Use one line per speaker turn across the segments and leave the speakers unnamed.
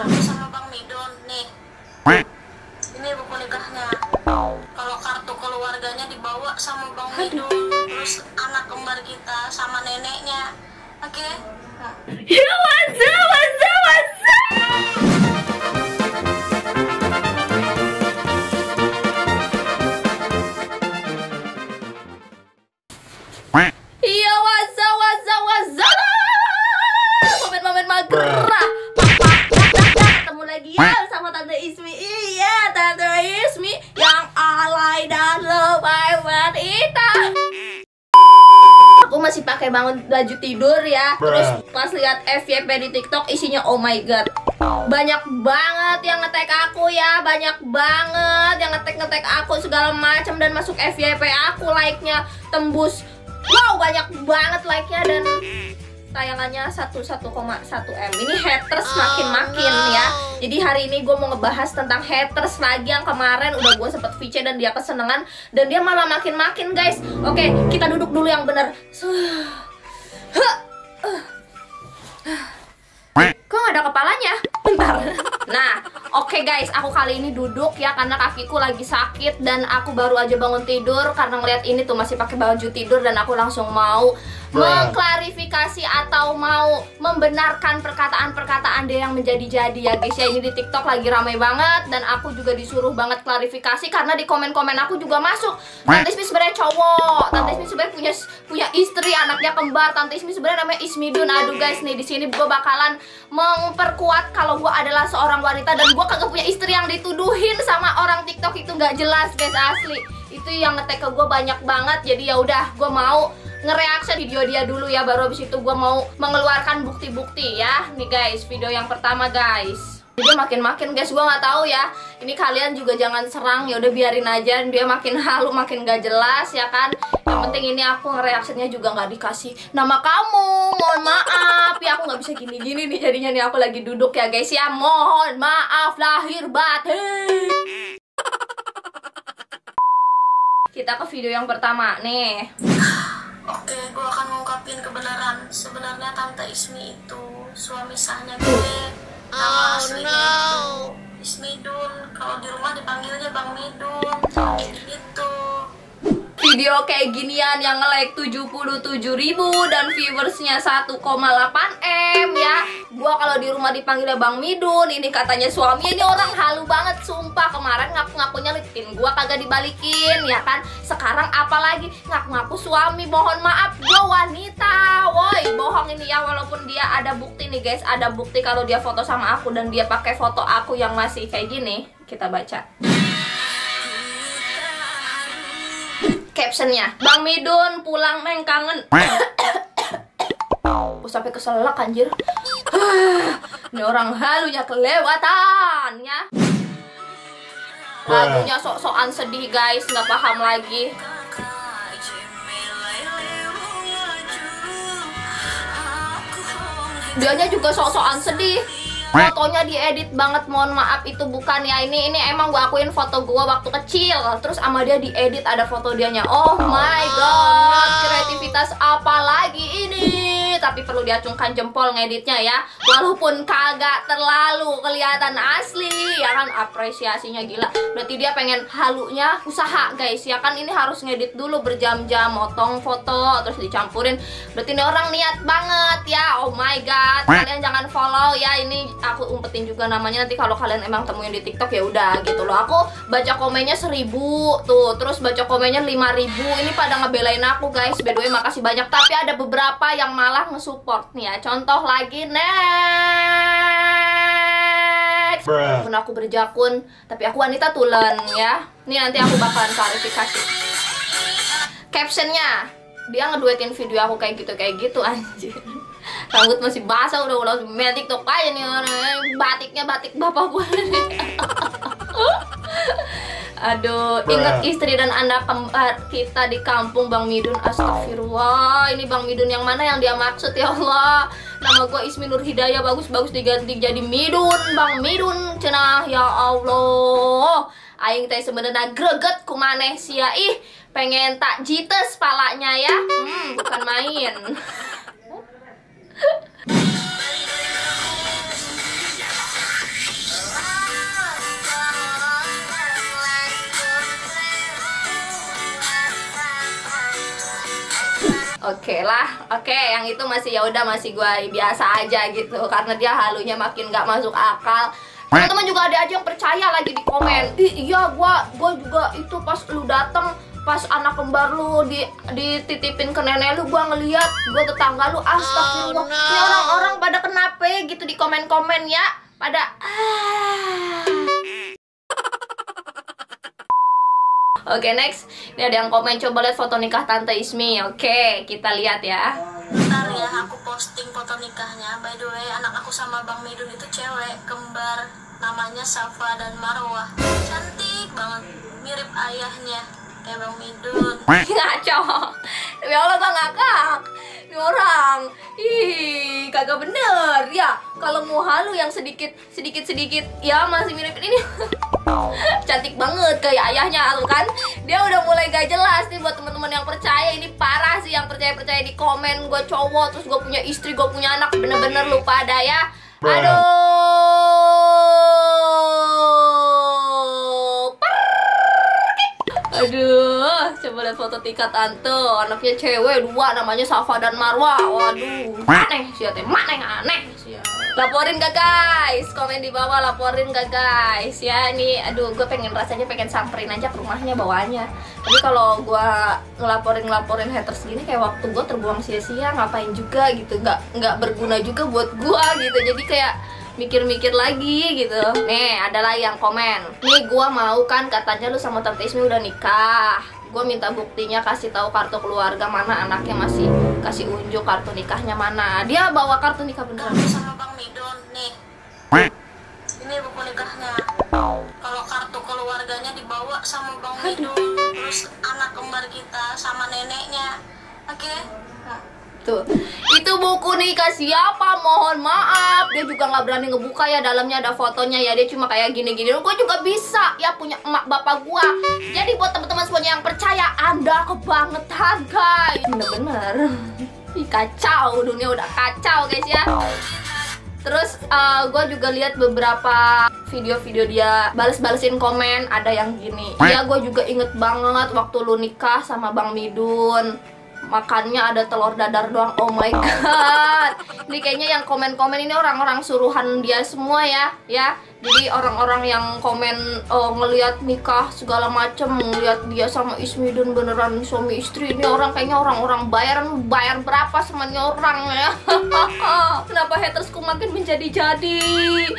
Sama Bang Midon nih. Ini buku nikahnya. Kalau kartu keluarganya dibawa sama Bang Midon, terus anak kembar kita sama neneknya. Oke?
Ya, what's up? Iya, what's up? Momen-momen magerah. Ketemu lagi ya sama Tante Ismi. Iya, Tante Ismi yang alay dan lebay wanita. Aku masih pakai bangun baju tidur ya. Terus pas lihat FYP di TikTok isinya oh my god. Banyak banget yang nge-tag aku ya, banyak banget yang nge-tag aku segala macam dan masuk FYP aku, like-nya tembus. Wow, banyak banget like-nya dan tayangannya 1,1 M. Ini haters makin-makin ya. Jadi hari ini gue mau ngebahas tentang haters lagi yang kemarin udah gue sempet VC dan dia kesenengan dan dia malah makin-makin guys. Oke, kita duduk dulu yang bener. Kok gak ada kepalanya? Bentar. Nah, oke guys, aku kali ini duduk ya karena kakiku lagi sakit dan aku baru aja bangun tidur karena ngeliat ini tuh masih pakai baju tidur dan aku langsung mau mengklarifikasi atau mau membenarkan perkataan-perkataan dia yang menjadi-jadi ya guys ya. Ini di TikTok lagi ramai banget dan aku juga disuruh banget klarifikasi karena di komen-komen aku juga masuk. Tante Ismi sebenarnya cowok, Tante Ismi sebenarnya punya istri, anaknya kembar. Tante Ismi sebenarnya namanya Ismidun. Aduh guys, nih di sini gue bakalan memperkuat kalau gue adalah seorang wanita dan gue kagak punya istri yang dituduhin sama orang TikTok itu nggak jelas guys, asli. Itu yang nge-tag ke gue banyak banget. Jadi ya udah, gue mau nge-reaction video dia dulu ya, baru habis itu gue mau mengeluarkan bukti-bukti ya. Nih guys, video yang pertama guys. Dia makin-makin guys, gue nggak tahu ya. Ini kalian juga jangan serang, ya udah biarin aja. Dia makin halu, makin gak jelas ya kan. Yang penting ini aku nge-reactionnya juga nggak dikasih nama kamu. Mohon maaf ya, aku nggak bisa gini-gini nih jadinya nih, aku lagi duduk ya guys ya. Mohon maaf lahir batin. Kita ke video yang pertama nih.
Oke, gue akan ngungkapin kebenaran. Sebenarnya Tante Ismi itu suami sahnya gue. Nama aslinya itu Ismidun. Kalau di rumah dipanggilnya Bang Midun. Gitu.
Video kayak ginian yang nge-like 77.000 dan viewersnya 1,8 M ya. Gua kalau di rumah dipanggilnya Bang Midun, ini katanya suami. Ini orang halu banget sumpah. Kemarin ngaku-ngakunya litin gua kagak dibalikin ya kan. Sekarang apalagi ngaku-ngaku suami. Mohon maaf, gua wanita. Woi, bohong ini ya. Walaupun dia ada bukti nih guys, ada bukti kalau dia foto sama aku dan dia pakai foto aku yang masih kayak gini. Kita baca captionnya, Bang Midun pulang neng kangen. Aku sampai keselak anjir. Ini orang halunya kelewatan ya. Lagunya sok-sokan sedih guys, nggak paham lagi. Dianya juga sok-sokan sedih. Fotonya diedit banget, mohon maaf itu bukan ya. Ini emang gue akuin foto gue waktu kecil. Terus sama dia diedit ada foto dianya. Oh my god, kreativitas apa lagi ini? Tapi perlu diacungkan jempol ngeditnya ya. Walaupun kagak terlalu kelihatan asli ya kan, apresiasinya gila. Berarti dia pengen halunya usaha guys ya kan. Ini harus ngedit dulu berjam-jam, motong foto terus dicampurin. Berarti ini orang niat banget ya. Oh my god, kalian jangan follow ya. Ini aku umpetin juga namanya, nanti kalau kalian emang temuin di TikTok ya udah gitu loh. Aku baca komennya 1000 tuh, terus baca komennya 5000. Ini pada ngebelain aku guys. By the way makasih banyak. Tapi ada beberapa yang malah nge-support nih ya. Contoh lagi next. Pun aku berjakun, tapi aku wanita tulen ya. Ini nanti aku bakalan klarifikasi. Captionnya, dia ngeduetin video aku kayak gitu anjir. Rambut masih basah udah langsung main TikTok aja nih orang. Batiknya batik bapak gue. Aduh, ingat istri dan anak kembar kita di kampung Bang Midun. Astagfirullah, ini Bang Midun yang mana yang dia maksud ya Allah. Nama gue Ismi Nur Hidayah, bagus-bagus diganti jadi Midun, Bang Midun cenah ya Allah. Aing teh sebenarnya greget kumaneh sia ih, pengen tak jites palanya ya. Bukan main. Oke lah, oke, yang itu masih ya udah masih gua biasa aja gitu karena dia halunya makin nggak masuk akal. Teman-teman juga ada aja yang percaya lagi di komen. Iya, gua juga itu pas lu datang, pas anak kembar lu dititipin ke nenek lu, gua ngeliat, gua tetangga lu, astagfirullah. Ini orang-orang pada kenapa gitu di komen-komen ya, pada Oke, next. Ini ada yang komen, coba lihat foto nikah Tante Ismi. Oke, kita lihat ya.
Ntar ya aku posting foto nikahnya. By the way, anak aku sama Bang Midun itu cewek kembar, namanya Safa dan Marwah. Cantik banget, mirip ayahnya kayak Bang Midun.
Ngaco. Demi Allah gak ngakak. Ini orang. Ih, kagak bener ya. Kalau mau halu yang sedikit ya masih mirip ini. Cantik banget kayak ayahnya tuh kan. Dia udah mulai gak jelas nih buat teman-teman yang percaya. Ini parah sih yang percaya di komen gue cowok terus gue punya istri, gue punya anak, bener-bener lupa ada ya. Aduh, coba lihat foto tika tante, anaknya cewek 2 namanya Safa dan Marwah. Waduh, aneh sih teh, aneh sih. Laporin gak guys? Komen di bawah, laporin gak guys? Ya ini, aduh, gue rasanya pengen samperin aja ke rumahnya bawahnya. Tapi kalau gue ngelaporin haters gini kayak waktu gue terbuang sia-sia, ngapain juga gitu, nggak berguna juga buat gue gitu. Jadi kayak mikir-mikir lagi gitu. Nih, adalah yang komen. Nih gua mau kan katanya lu sama Tante Ismi udah nikah. Gua minta buktinya, kasih tahu kartu keluarga mana anaknya, masih kasih unjuk kartu nikahnya mana. Dia bawa kartu nikah beneran.
Kamu sama Bang Midun nih. Ini buku nikahnya. Kalau kartu keluarganya dibawa sama Bang Midun, terus anak kembar kita sama neneknya. Oke?
Tuh, itu buku nikah siapa? Mohon maaf, dia juga nggak berani ngebuka ya, dalamnya ada fotonya ya, dia cuma kayak gini-gini. Gue juga bisa ya punya emak bapak gua. Jadi buat teman-teman semuanya yang percaya, Anda kebangetan guys. Bener-bener, kacau, dunia udah kacau guys ya. Terus gue juga lihat beberapa video-video dia bales-balesin komen, ada yang gini. Iya, gue juga inget banget waktu lu nikah sama Bang Midun. Makannya ada telur dadar doang. Oh my god. Ini kayaknya yang komen-komen ini orang-orang suruhan dia semua ya. Jadi orang-orang yang komen ngelihat nikah segala macem, ngelihat dia sama Ismidun beneran suami istri. Ini orang kayaknya orang-orang bayar berapa semuanya orang ya. Kenapa hatersku makin menjadi-jadi?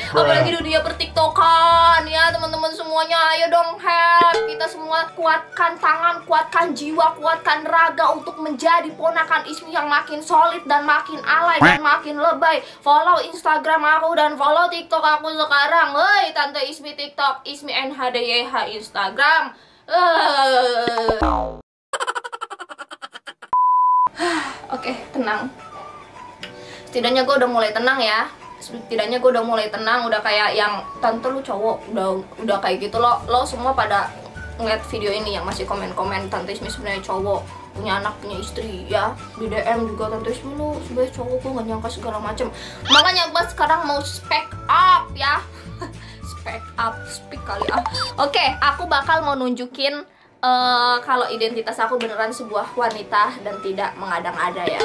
Apalagi dunia pertiktokan ya teman-teman semuanya. Ayo dong help. Kita semua kuatkan tangan, kuatkan jiwa, kuatkan raga untuk menjadi ponakan Ismi yang makin solid dan makin alay dan makin lebay. Follow Instagram aku dan follow TikTok aku sekarang. Hei Tante Ismi TikTok, Ismi NHDYH Instagram. Oke, tenang. Setidaknya gue udah mulai tenang ya. Udah kayak yang tante lu cowok, udah kayak gitu. Lo semua pada ngeliat video ini yang masih komen-komen Tante Ismi sebenarnya cowok, punya anak, punya istri ya. Di DM juga Tante Ismi lu sebenarnya cowok, gue gak nyangka segala macem. Makanya gue sekarang mau speak up ya. Speak kali ah. Oke, aku bakal mau nunjukin kalau identitas aku beneran sebuah wanita dan tidak mengada-ngada ya.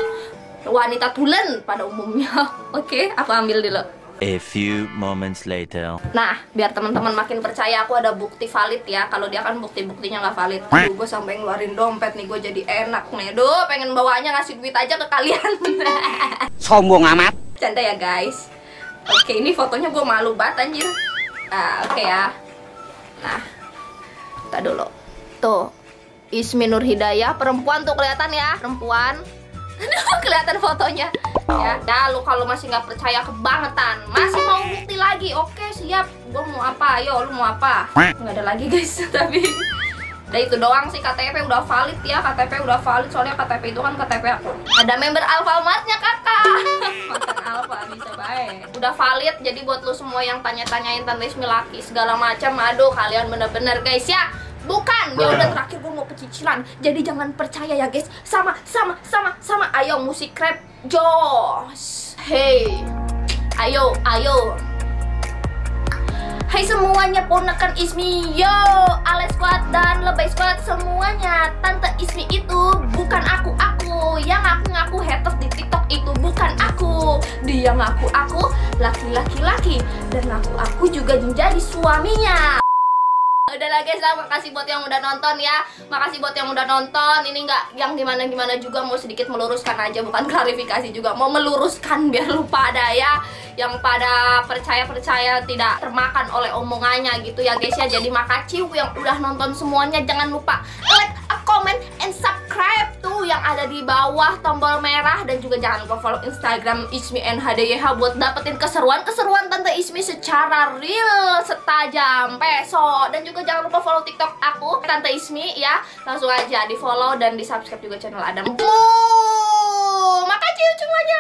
Wanita tulen pada umumnya. Oke, aku ambil dulu.
A few moments later.
Nah, biar teman-teman makin percaya aku ada bukti valid ya. Kalau dia kan bukti-buktinya nggak valid. Aduh, gue sampai ngeluarin dompet nih, gue jadi enak nih. Duh, pengen bawanya ngasih duit aja ke kalian.
Sombong amat.
Canda ya guys. Oke, ini fotonya gue malu banget anjir. Nah, oke ya. Nah, kita dulu. Tuh, Ismi Nur Hidayah, perempuan tuh kelihatan ya, perempuan. Kelihatan fotonya. Ya, lu kalau masih nggak percaya kebangetan, masih mau bukti lagi? Oke, siap. Gue mau apa? Ayo, lu mau apa? Nggak ada lagi guys, tapi udah itu doang sih. KTP udah valid ya, KTP udah valid, soalnya KTP itu kan KTP aku. Ada member Alfamartnya kakak. Makan Alfa bisa baik. Udah valid, jadi buat lu semua yang tanya-tanyain Tante Ismi laki segala macam, aduh kalian bener-bener guys ya. Bukan, ya udah terakhir gue mau pecicilan. Jadi jangan percaya ya guys. Sama. Ayo musik rap Jos. Hey. Ayo. Hai semuanya ponakan Ismi, yo, Ale Squad dan Lebay Squad semuanya. Tante Ismi itu bukan aku. aku. Yang ngaku-ngaku haters di TikTok itu bukan aku. Dia ngaku-aku laki-laki dan ngaku-aku juga menjadi suaminya. Udahlah guys lah, makasih buat yang udah nonton ya. Makasih buat yang udah nonton. Ini nggak yang gimana-gimana juga, mau sedikit meluruskan aja, bukan klarifikasi juga, mau meluruskan biar lu pada ya, yang pada percaya-percaya tidak termakan oleh omongannya gitu ya guys ya. Jadi makasih yang udah nonton semuanya. Jangan lupa like, comment, and subscribe tuh yang ada di bawah tombol merah. Dan juga jangan lupa follow Instagram Ismi NHDYH buat dapetin keseruan-keseruan Tante Ismi secara real, setajam peso. Dan juga jangan lupa follow TikTok aku, Tante Ismi ya. Langsung aja di follow dan di subscribe juga channel Adam. Makasih semuanya.